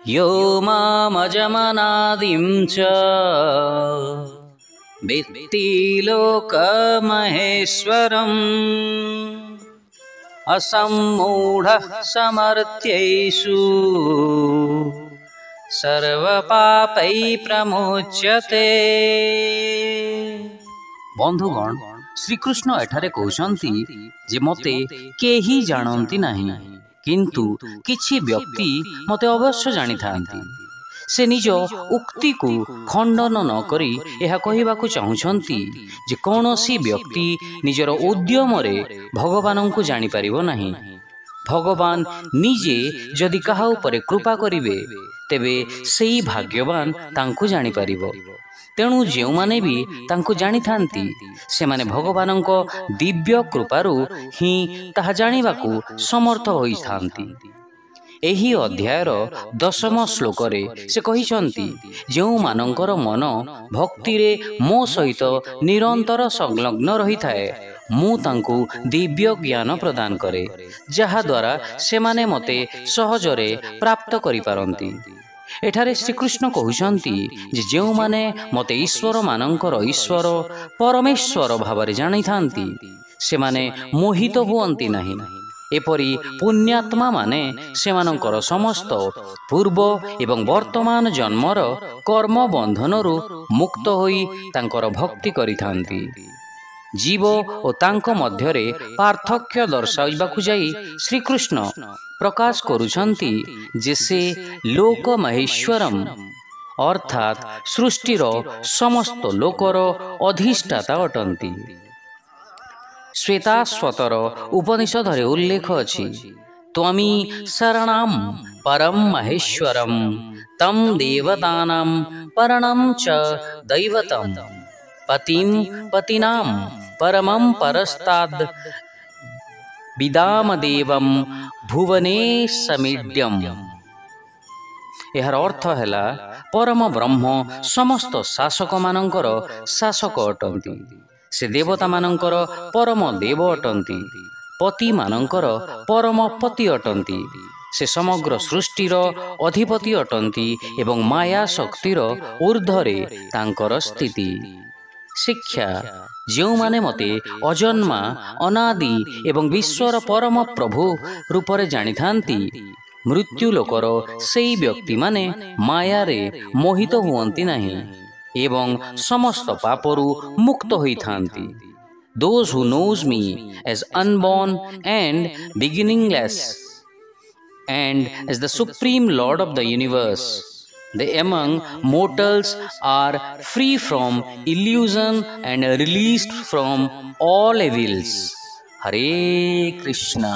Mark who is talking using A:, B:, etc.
A: यो मामजमनादिं च वित्ति लोकमहेश्वरम् असम्मूढः समर्थ्येषु सर्वपापै प्रमुच्यते। बंधुगण, श्रीकृष्ण एठारे कहउछन्ति जे मते केही जानन्ति नाही, किंतु किछि व्यक्ति मते अवश्य जानी थांती। से निज उक्ति को खंडन न करी यह कहिबाकु चाहुछन्ति जे कौनसी व्यक्ति निजर उद्यम रे भगवान को जानी परिबो नाही। भगवान निजे जदि काहा उपरे कृपा करिवे तेबे सेई भाग्यवान तांकु जानी परिबो। तेणु जेउ माने भी तांकु जानी थांती से माने भगवानंको दिव्य कृपारु ही ताहा जानिबाकु समर्थ होई थांती। एही अध्यायर 10म श्लोक रे से कहिसंती जेउ मानंकर मन भक्ति रे मो सहित निरंतर संलग्न रही थाए मु तांकु दिव्य ज्ञान प्रदान करे, जहा द्वारा से माने मते सहजरे प्राप्त करि पारंती। एठारे श्रीकृष्ण कहउछन्ति जे जेउ माने मते ईश्वर मानंकर ईश्वर परमेश्वर भावरे जानि थांती से माने मोहित हुअन्ति नाही। एपरि पुण्यात्मा माने सेमानंकर समस्त पूर्व एवं वर्तमान जन्मर कर्म बंधनरु मुक्त होई तांकर भक्ति करिथांती। जीव और तांको मध्यरे पार्थक्य दर्शाइबाकु जाई श्रीकृष्ण प्रकाश करुछन्ति जे से लोक महेश्वरम अर्थात सृष्टिर समस्त लोकर अधिष्ठाता अटंती। श्वेताश्वतर उपनिषद रे उल्लेख अछि त्वमी शरणं परम महेश्वरम तम देवतानां परणं च दैवतम् पतिं पतिनां परमं परस्ताद् विदाम देवं भुवने समीड्यम। यार अर्थ हैला परम ब्रह्म समस्त शासक मानंकर शासक अटंती। से देवता मानंकर परम देव अटंती, पति मानंकर परम पति अटंती। से समग्र सृष्टिर अधिपति अटंती एवं माया शक्तिर ऊर्ध्वरे तांकर स्थिति। शिक्षा जेउ माने मते अजन्मा अनादि एवं विश्वर परम प्रभु रूपरे जानी थांती मृत्यु लोकर सेई व्यक्ति माने माया रे मोहित हुअन्ति नाही एवं समस्त पापरु मुक्त होई थांती। Those who knows me as unborn and beginningless and as the supreme lord of the universe, they among mortals are free from illusion and released from all evils. Hare Krishna.